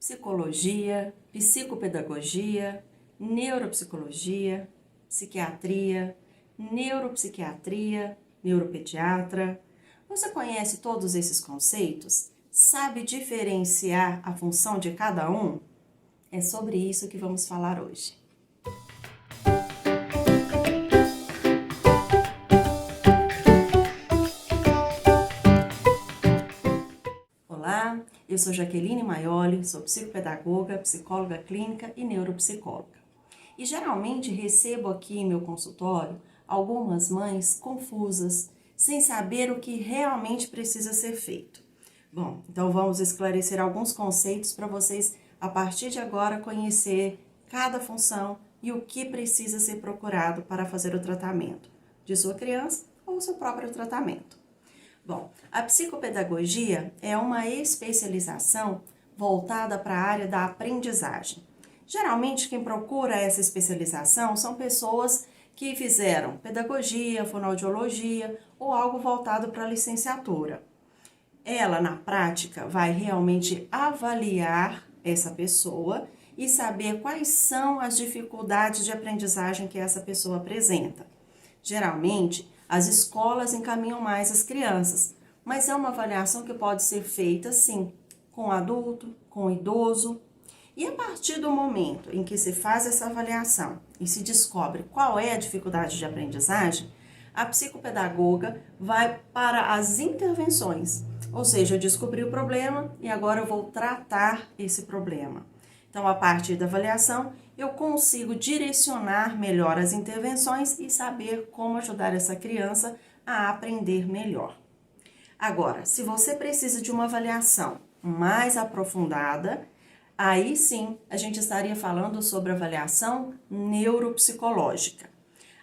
psicologia, psicopedagogia, neuropsicologia, psiquiatria, neuropsiquiatria, neuropediatra. Você conhece todos esses conceitos? Sabe diferenciar a função de cada um? É sobre isso que vamos falar hoje. Olá, eu sou Jaqueline Maioli, sou psicopedagoga, psicóloga clínica e neuropsicóloga. E geralmente recebo aqui em meu consultório algumas mães confusas, sem saber o que realmente precisa ser feito. Bom, então vamos esclarecer alguns conceitos para vocês, a partir de agora, conhecer cada função e o que precisa ser procurado para fazer o tratamento de sua criança ou o seu próprio tratamento. Bom, a psicopedagogia é uma especialização voltada para a área da aprendizagem. Geralmente, quem procura essa especialização são pessoas que fizeram pedagogia, fonoaudiologia ou algo voltado para a licenciatura. Ela, na prática, vai realmente avaliar essa pessoa e saber quais são as dificuldades de aprendizagem que essa pessoa apresenta. Geralmente, as escolas encaminham mais as crianças, mas é uma avaliação que pode ser feita, sim, com o adulto, com o idoso. E a partir do momento em que se faz essa avaliação e se descobre qual é a dificuldade de aprendizagem, a psicopedagoga vai para as intervenções. Ou seja, eu descobri o problema e agora eu vou tratar esse problema. Então, a partir da avaliação, eu consigo direcionar melhor as intervenções e saber como ajudar essa criança a aprender melhor. Agora, se você precisa de uma avaliação mais aprofundada, aí sim a gente estaria falando sobre avaliação neuropsicológica.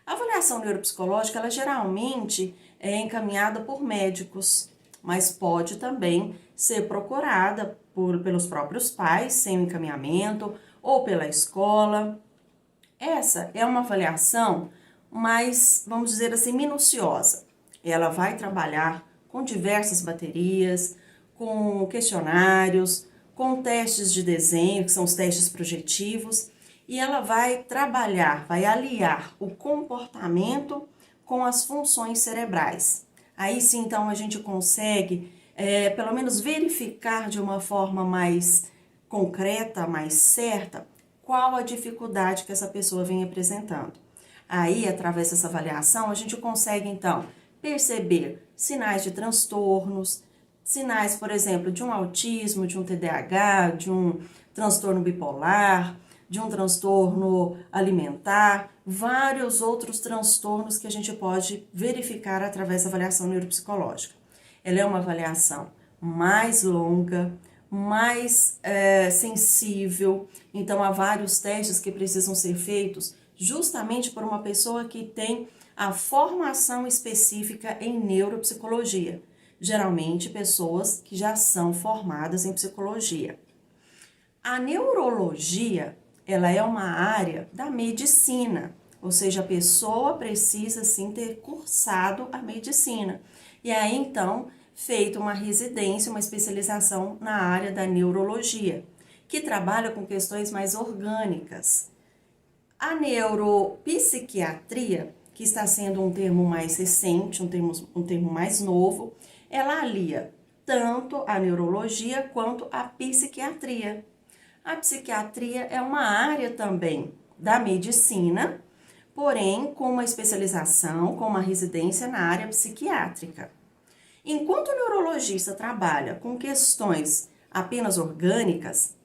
A avaliação neuropsicológica, ela geralmente é encaminhada por médicos, mas pode também ser procurada pelos próprios pais, sem o encaminhamento, ou pela escola. Essa é uma avaliação mais, vamos dizer assim, minuciosa. Ela vai trabalhar com diversas baterias, com questionários, com testes de desenho, que são os testes projetivos, e ela vai trabalhar, vai aliar o comportamento com as funções cerebrais. Aí sim, então, a gente consegue, pelo menos, verificar de uma forma mais concreta, mais certa, qual a dificuldade que essa pessoa vem apresentando. Aí, através dessa avaliação, a gente consegue, então, perceber sinais de transtornos, sinais, por exemplo, de um autismo, de um TDAH, de um transtorno bipolar, de um transtorno alimentar, vários outros transtornos que a gente pode verificar através da avaliação neuropsicológica. Ela é uma avaliação mais longa, mais sensível, então há vários testes que precisam ser feitos justamente por uma pessoa que tem a formação específica em neuropsicologia, geralmente pessoas que já são formadas em psicologia. A neurologia, ela é uma área da medicina, ou seja, a pessoa precisa sim ter cursado a medicina. E aí, então, feito uma residência, uma especialização na área da neurologia, que trabalha com questões mais orgânicas. A neuropsiquiatria, que está sendo um termo mais recente, um termo mais novo, ela alia tanto a neurologia quanto a psiquiatria. A psiquiatria é uma área também da medicina, porém com uma especialização, com uma residência na área psiquiátrica. Enquanto o neurologista trabalha com questões apenas orgânicas,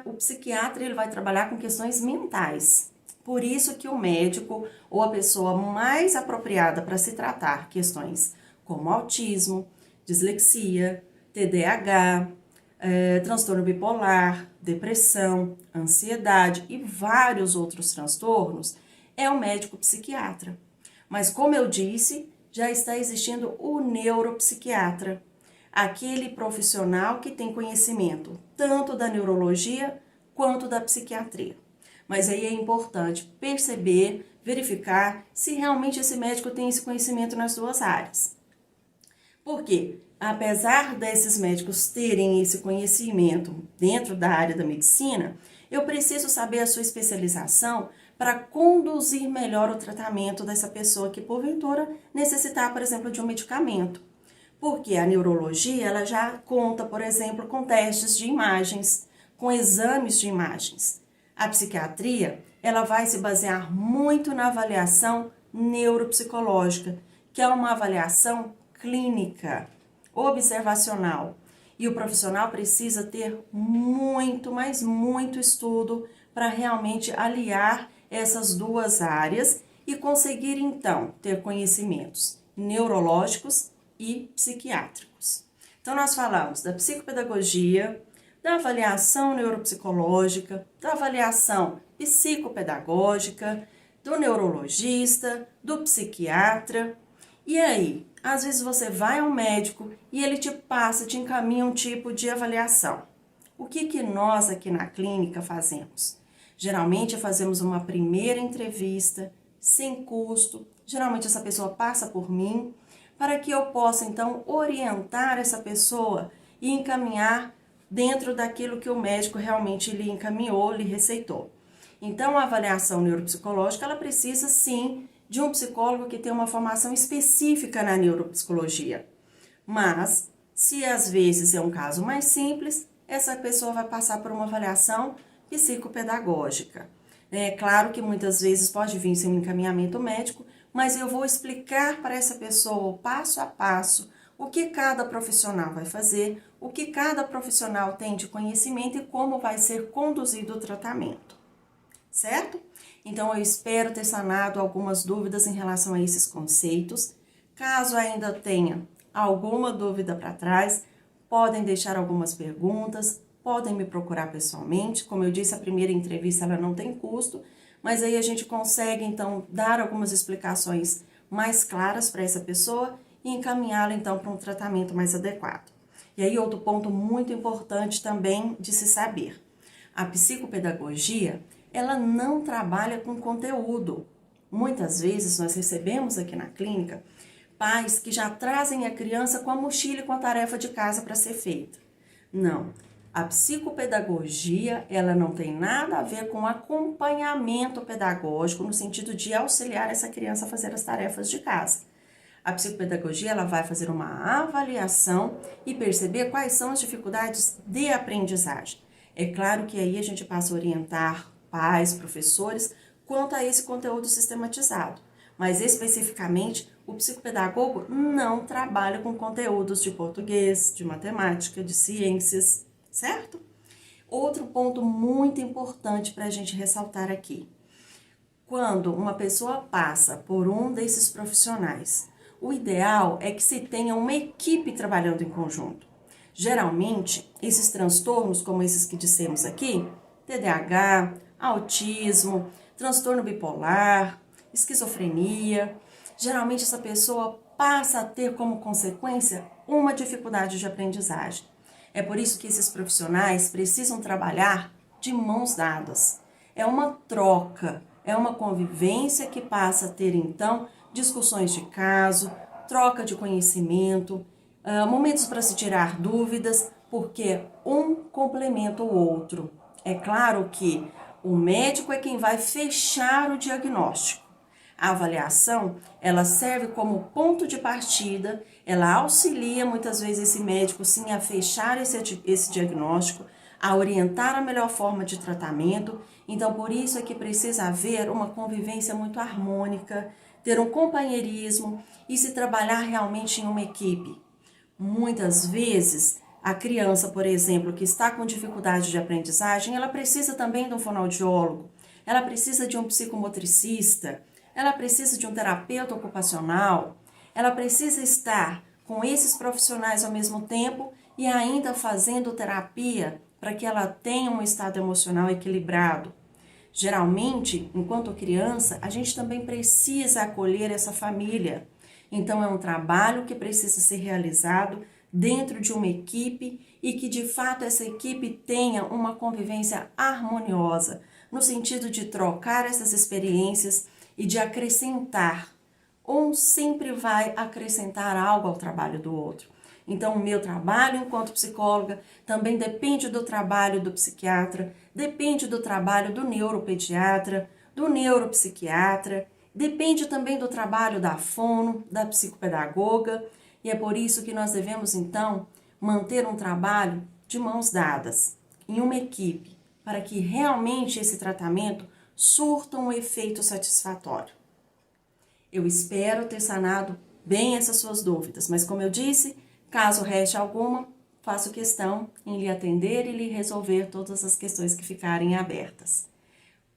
o psiquiatra ele vai trabalhar com questões mentais. Por isso que o médico ou a pessoa mais apropriada para se tratar questões como autismo, dislexia, TDAH, transtorno bipolar, depressão, ansiedade e vários outros transtornos, é o médico psiquiatra. Mas como eu disse, já está existindo o neuropsiquiatra, aquele profissional que tem conhecimento tanto da neurologia quanto da psiquiatria. Mas aí é importante perceber, verificar se realmente esse médico tem esse conhecimento nas duas áreas. Por quê? apesar desses médicos terem esse conhecimento dentro da área da medicina, eu preciso saber a sua especialização para conduzir melhor o tratamento dessa pessoa que, porventura, necessitar, por exemplo, de um medicamento. Porque a neurologia, ela já conta, por exemplo, com testes de imagens, com exames de imagens. A psiquiatria, ela vai se basear muito na avaliação neuropsicológica, que é uma avaliação clínica, observacional. E o profissional precisa ter muito, mas muito estudo para realmente aliar essas duas áreas e conseguir, então, ter conhecimentos neurológicos e psiquiátricos. Então, nós falamos da psicopedagogia, da avaliação neuropsicológica, da avaliação psicopedagógica, do neurologista, do psiquiatra. E aí, às vezes você vai ao médico e ele te encaminha um tipo de avaliação. O que nós aqui na clínica fazemos? Geralmente fazemos uma primeira entrevista, sem custo. Geralmente essa pessoa passa por mim, para que eu possa então orientar essa pessoa e encaminhar dentro daquilo que o médico realmente lhe encaminhou, lhe receitou. Então, a avaliação neuropsicológica, ela precisa sim de um psicólogo que tenha uma formação específica na neuropsicologia. Mas, se às vezes é um caso mais simples, essa pessoa vai passar por uma avaliação psicopedagógica. É claro que muitas vezes pode vir sem um encaminhamento médico, mas eu vou explicar para essa pessoa passo a passo o que cada profissional vai fazer, o que cada profissional tem de conhecimento e como vai ser conduzido o tratamento. Certo? Então, eu espero ter sanado algumas dúvidas em relação a esses conceitos. Caso ainda tenha alguma dúvida para trás, podem deixar algumas perguntas, podem me procurar pessoalmente. Como eu disse, a primeira entrevista ela não tem custo, mas aí a gente consegue, então, dar algumas explicações mais claras para essa pessoa e encaminhá-la, então, para um tratamento mais adequado. E aí, outro ponto muito importante também de se saber. A psicopedagogia, ela não trabalha com conteúdo. Muitas vezes nós recebemos aqui na clínica pais que já trazem a criança com a mochila e com a tarefa de casa para ser feita. Não, a psicopedagogia ela não tem nada a ver com acompanhamento pedagógico no sentido de auxiliar essa criança a fazer as tarefas de casa. A psicopedagogia ela vai fazer uma avaliação e perceber quais são as dificuldades de aprendizagem. É claro que aí a gente passa a orientar pais, professores, quanto a esse conteúdo sistematizado. Mas especificamente, o psicopedagogo não trabalha com conteúdos de português, de matemática, de ciências, certo? Outro ponto muito importante para a gente ressaltar aqui. Quando uma pessoa passa por um desses profissionais, o ideal é que se tenha uma equipe trabalhando em conjunto. Geralmente, esses transtornos, como esses que dissemos aqui, TDAH, autismo, transtorno bipolar, esquizofrenia, geralmente essa pessoa passa a ter como consequência uma dificuldade de aprendizagem. É por isso que esses profissionais precisam trabalhar de mãos dadas. É uma troca, é uma convivência que passa a ter então discussões de caso, troca de conhecimento, momentos para se tirar dúvidas, porque um complementa o outro. É claro que o médico é quem vai fechar o diagnóstico. A avaliação, ela serve como ponto de partida, ela auxilia muitas vezes esse médico sim a fechar esse diagnóstico, a orientar a melhor forma de tratamento. Então, por isso é que precisa haver uma convivência muito harmônica, ter um companheirismo e se trabalhar realmente em uma equipe. Muitas vezes, a criança, por exemplo, que está com dificuldade de aprendizagem, ela precisa também de um fonoaudiólogo, ela precisa de um psicomotricista, ela precisa de um terapeuta ocupacional, ela precisa estar com esses profissionais ao mesmo tempo e ainda fazendo terapia para que ela tenha um estado emocional equilibrado. Geralmente, enquanto criança, a gente também precisa acolher essa família. Então, é um trabalho que precisa ser realizado dentro de uma equipe e que, de fato, essa equipe tenha uma convivência harmoniosa, no sentido de trocar essas experiências e de acrescentar. Um sempre vai acrescentar algo ao trabalho do outro. Então, o meu trabalho enquanto psicóloga também depende do trabalho do psiquiatra, depende do trabalho do neuropediatra, do neuropsiquiatra, depende também do trabalho da fono, da psicopedagoga, e é por isso que nós devemos, então, manter um trabalho de mãos dadas, em uma equipe, para que realmente esse tratamento surta um efeito satisfatório. Eu espero ter sanado bem essas suas dúvidas, mas como eu disse, caso reste alguma, faço questão em lhe atender e lhe resolver todas as questões que ficarem abertas.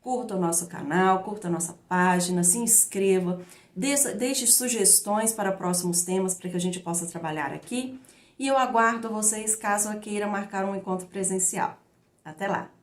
Curta o nosso canal, curta a nossa página, se inscreva, deixe sugestões para próximos temas para que a gente possa trabalhar aqui. E eu aguardo vocês caso queira marcar um encontro presencial. Até lá!